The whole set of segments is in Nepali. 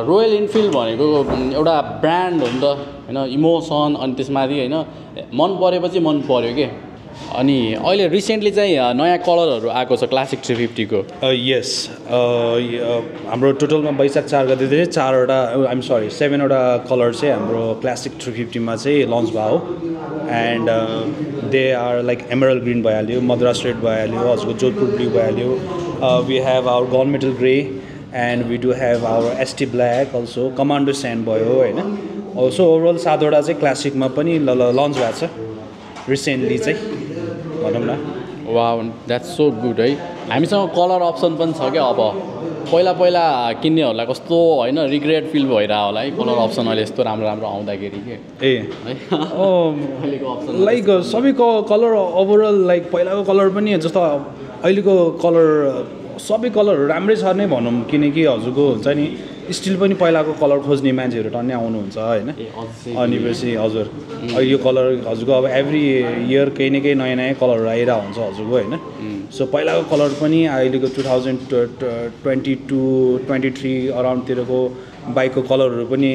रोयल इनफिल्ड भनेको एउटा ब्रान्ड हो नि त हैन इमोसन अनि त्यसमाथि हैन मन परेपछि मन पर्यो के अनि अहिले रिसेन्टली चाहिँ नयाँ कलरहरू आएको छ क्लासिक 350 को यस हाम्रो टोटलमा वैशाख 4 गते चाहिँ 4वटा आइम सरी 7वटा कलर चाहिँ हाम्रो क्लासिक 350 मा चाहिँ लन्च भयो हो and they are like emerald green भइहाल्यो मद्रास रेड भइहाल्यो हजुरको जोधपुर ब्लू भइहाल्यो we have our gun metal grey and we do have our ST black also commando sand भयो होइन अल्सो ओभरअल 7वटा चाहिँ क्लासिकमा पनि लन्च भएको छ रिसेन्टली चाहिँ भनौँ न वाउ द्याट्स सो गुड है हामीसँग कलर अप्सन पनि छ क्या अब पहिला किन्नेहरूलाई कस्तो होइन रिग्रेट फिल भइरहेको होला है कलर अप्सन अहिले यस्तो राम्रो राम्रो आउँदाखेरि के ए लाइक सबैको कलर ओभरअल लाइक पहिलाको कलर पनि जस्तो अहिलेको कलर सबै कलरहरू राम्रै छ नै भनौँ किनकि हजुरको हुन्छ नि स्टिल पनि पहिलाको कलर खोज्ने मान्छेहरू टन्नै आउनुहुन्छ होइन अनि पछि हजुर यो कलर हजुरको अब एभ्री इयर केही न केही नयाँ नयाँ कलरहरू आइरहेको हुन्छ हजुरको होइन सो पहिलाको कलर पनि अहिलेको 2022-23 अराउन्डतिरको बाइकको कलरहरू पनि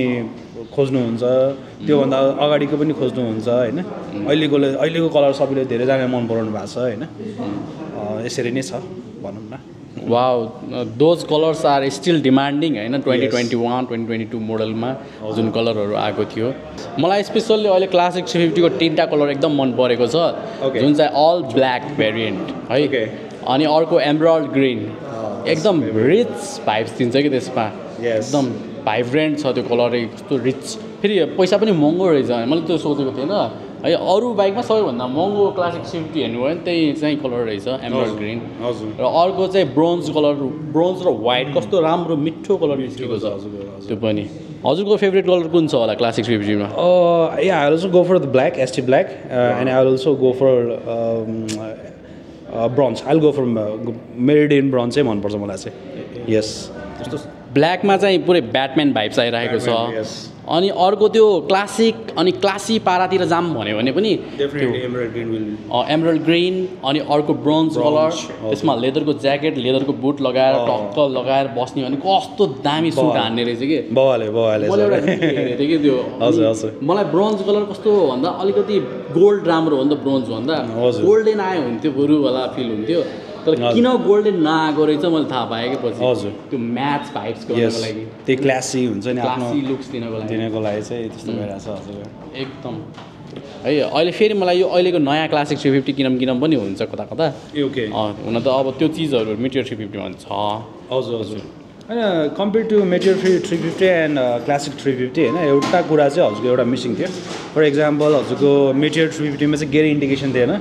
खोज्नुहुन्छ त्योभन्दा अगाडिको पनि खोज्नुहुन्छ होइन अहिलेको कलर सबैले धेरैजना मन पराउनु भएको छ होइन यसरी नै छ भनौँ न wow those colours are still demanding होइन 2021-2022 मोडलमा जुन कलरहरू आएको थियो मलाई स्पेसल्ली अहिले क्लासिक 350 को 3टा कलर एकदम मन परेको छ जुन चाहिँ अल ब्ल्याक भेरिएन्ट है अनि अर्को एमरल्ड ग्रीन एकदम रिच भाइब्स दिन्छ कि त्यसमा एकदम भाइब्रेन्ट छ त्यो कलर यस्तो रिच फेरि पैसा पनि महँगो रहेछ मैले त्यो सोचेको थिएन है अरू बाइकमा सबैभन्दा महँगो क्लासिक 350 हेर्नु भयो नि त्यही चाहिँ कलर रहेछ एमरल्ड ग्रीन र अर्को चाहिँ ब्रोन्ज र व्हाइट कस्तो राम्रो मिठो कलर निस्केको छ त्यो पनि हजुरको फेभरेट कलर कुन छ होला क्लासिक 350 मा I also go for the black ST black and I also go for bronze I go for meridian bronze चाहिँ मनपर्छ मलाई चाहिँ यस ब्ल्याकमा चाहिँ पुरै ब्याटम्यान भाइब्स आइरहेको छ अनि अर्को त्यो क्लासिक अनि क्लासी पारातिर जाम भन्यो भने पनि एमरल्ड ग्रीन अनि अर्को ब्रोन्ज कलर त्यसमा लेदरको ज्याकेट लेदरको बुट लगाएर टक्क लगाएर बस्ने भने कस्तो दामी सुट हान्ने रहेछ कि मैले एउटा हेरेको थिएँ कि त्यो मलाई ब्रोन्ज कलर कस्तो भन्दा अलिकति गोल्ड राम्रो हो नि त ब्रोन्ज भन्दा गोल्डेन आयो हुन्थ्यो बरु होला फिल हुन्थ्यो तर किन गोल्डेन नआएको रहेछ मैले थाहा पाएँ कि पछि हजुर त्यो म्याच भाइब्स गर्नको लागि त्यो क्लासी हुन्छ नि आफ्नो लुक्स दिनको लागि चाहिँ त्यस्तो भइरहेछ हजुर एकदम है अहिले फेरि मलाई यो अहिलेको नयाँ क्लासिक 350 किनम पनि हुन्छ कता ओके हुन त अब त्यो चिजहरू मेटियर 350 मा छ हजुर होइन compare to Meteor 350 and classic 350 होइन एउटा कुरा चाहिँ हजुरको एउटा मिसिङ थियो फर इक्जाम्पल हजुरको मेटियर 350 मा चाहिँ गेयर इन्डिकेसन थिएन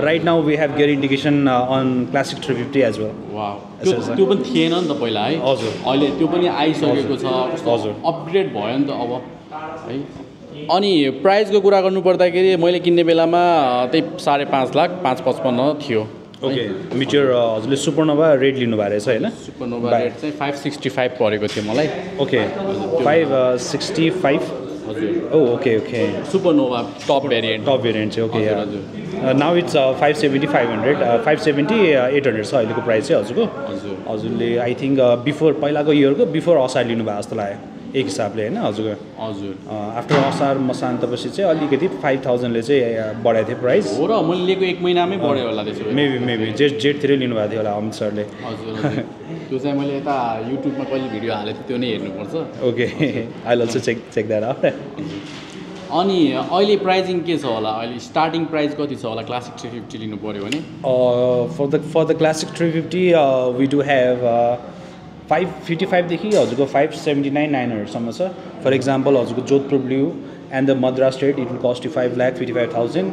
right now we have gear indication on classic 350 as well wow त्यो पनि थिएन नि त पहिला है हजुर अहिले त्यो पनि आइसकेको छ हजुर अपग्रेड भयो नि त अब है अनि प्राइसको कुरा गर्नुपर्दाखेरि मैले किन्ने बेलामा त्यही 5.5 लाख 555 थियो ओके मिटियर हजुरले सुपरनोभा रेड लिनुभएको रहेछ होइन सुपरनोभा रेड चाहिँ 565 परेको थियो मलाई ओके 565 हजुर ओके सुपरनोभा टप भेरिएन्ट चाहिँ ओके हजुर नाउ इट्स 570 800 छ अहिलेको प्राइस चाहिँ हजुरको हजुरले आई थिङ्क बिफोर पहिलाको इयरको बिफोर असार लिनुभएको जस्तो लाग्यो एक हिसाबले होइन हजुर आफ्टर असार मसान्तपछि चाहिँ अलिकति 5000 ले चाहिँ बढाएको थियो प्राइस हो र मैले लिएको 1 महिनामै बढ्यो होला त्यसो मेबी जेटतिरै लिनुभएको थियो होला अमित सरले हजुर त्यो चाहिँ मैले यता युट्युबमा कहिले भिडियो हालेको थिएँ त्यो नै हेर्नुपर्छ okay I also check that out अनि अहिले प्राइसिङ के छ होला अहिले स्टार्टिङ प्राइस कति छ होला क्लासिक 350 लिनु पर्यो भने for the classic 350 we do have 555 देखि हजुरको 579 सम्म छ फर इक्जाम्पल हजुरको Jodhpur blue and the Madras red it will cost 5,55,000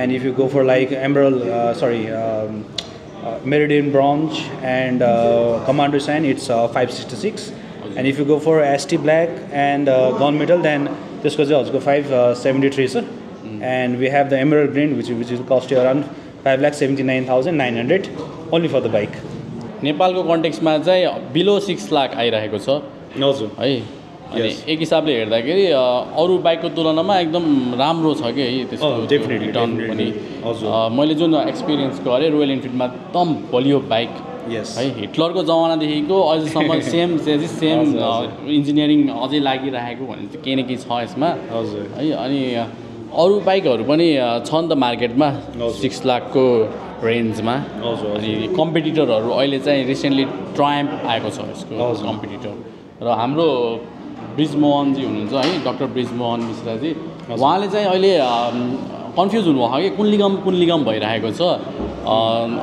and if you go for like emerald meridian bronze and commando sand it's 566 and if you go for ST black and gun metal then त्यसको चाहिँ हजुरको 573 छ and we have the emerald green which will cost around 5,79,900 only for the bike नेपालको कन्टेक्समा चाहिँ बिलो 6 लाख आइरहेको छ हजुर है अनि एक हिसाबले हेर्दाखेरि अरू बाइकको तुलनामा एकदम राम्रो छ कि है त्यसको रिटर्न पनि मैले जुन एक्सपिरियन्स गरेँ रोयल इनफिल्डमा एकदम बलियो बाइक Yes. है हिटलरको जमानादेखिको अहिलेसम्म सेम इन्जिनियरिङ अझै लागिरहेको भने चाहिँ केही न केही छ यसमा हजुर है अनि अरू बाइकहरू पनि छ नि त मार्केटमा 6 लाखको रेन्जमा हजुर अनि कम्पिटिटरहरू अहिले चाहिँ रिसेन्टली ट्रायम्फ आएको छ यसको कम्पिटिटर र हाम्रो ब्रिजमोहनजी हुनुहुन्छ है डक्टर ब्रिजमोहन मिश्राजी उहाँले चाहिँ अहिले कन्फ्युज हुनुभयो कि कुन लिगम भइरहेको छ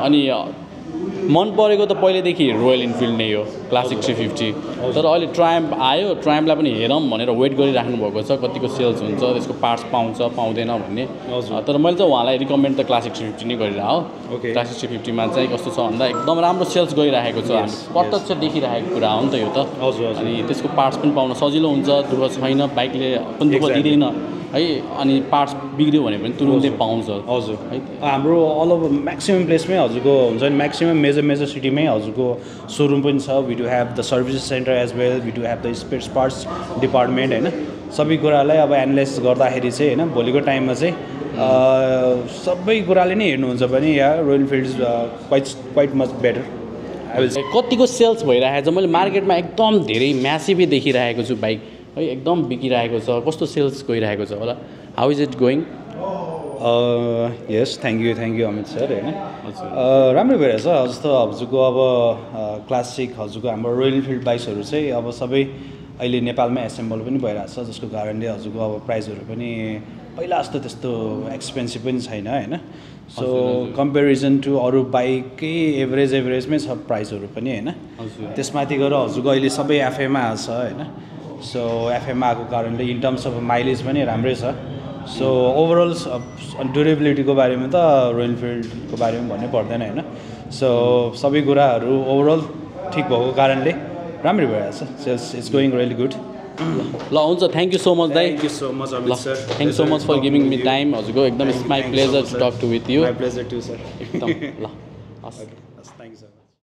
अनि मन परेको त पहिलेदेखि रोयल इन्फिल्ड नै हो क्लासिक 350 तर अहिले ट्रायम्फ आयो ट्रायम्फलाई पनि हेरौँ भनेर वेट गरिराख्नु भएको छ कतिको सेल्स हुन्छ त्यसको पार्ट्स पाउँछ पाउँदैन भन्ने तर मैले चाहिँ उहाँलाई रिकमेन्ड त क्लासिक 350 नै गरिरह हो क्लासिक 350 मा चाहिँ कस्तो छ भन्दा एकदम राम्रो सेल्स गइरहेको छ प्रत्यक्ष देखिरहेको कुरा हो नि त यो त अनि त्यसको पार्ट्स पनि पाउन सजिलो हुन्छ दुःख छैन बाइकले पनि दुःख दिँदैन है अनि पार्ट्स बिग्रियो भने पनि तुरुन्तै पाउँछ हजुर है हाम्रो अल ओभर म्याक्सिमम प्लेसमै हजुरको हुन्छ नि म्याक्सिमम मेजर सिटीमै हजुरको सोरुम पनि छ we do have the service centre as well we do have the spare parts department होइन सबै कुरालाई अब एनालाइज गर्दाखेरि चाहिँ होइन भोलिको टाइममा चाहिँ सबै कुराले नै हेर्नुहुन्छ भने या Royal Enfield quite much better कतिको सेल्स भइरहेको छ मैले मार्केटमा एकदम धेरै म्यासिभै देखिरहेको छु बाइक है एकदम बिकिरहेको छ कस्तो सेल्स गइरहेको छ होला how is it going yes thank you Amit sir होइन राम्रो भइरहेछ जस्तो हजुरको अब क्लासिक हजुरको हाम्रो रोयल इन्फिल्ड बाइक्सहरू चाहिँ अब सबै अहिले नेपालमै एसेम्बल पनि भइरहेछ जसको कारणले हजुरको अब प्राइसहरू पनि पहिला जस्तो त्यस्तो एक्सपेन्सिभ पनि छैन होइन सो कम्पेरिजन टु अरू बाइककै एभरेजमै छ प्राइसहरू पनि होइन त्यसमाथि गएर हजुरको अहिले सबै एफएमा छ होइन सो एफएमा आएको कारणले इन टर्म्स अफ माइलेज पनि राम्रै छ सो ओभरअल ड्युरेबिलिटीको बारेमा त रोयल इन्फिल्डको बारेमा भन्नै पर्दैन होइन सो सबै कुराहरू ओभरअल ठिक भएको कारणले राम्रै भइरहेछ sales it's going really good ल हुन्छ थ्याङ्क यू सो मच दाइ thank you so much Amit sir thank so much for giving me time हजुरको एकदम it's my pleasure to talk to with you my pleasure too sir एकदम ल हस्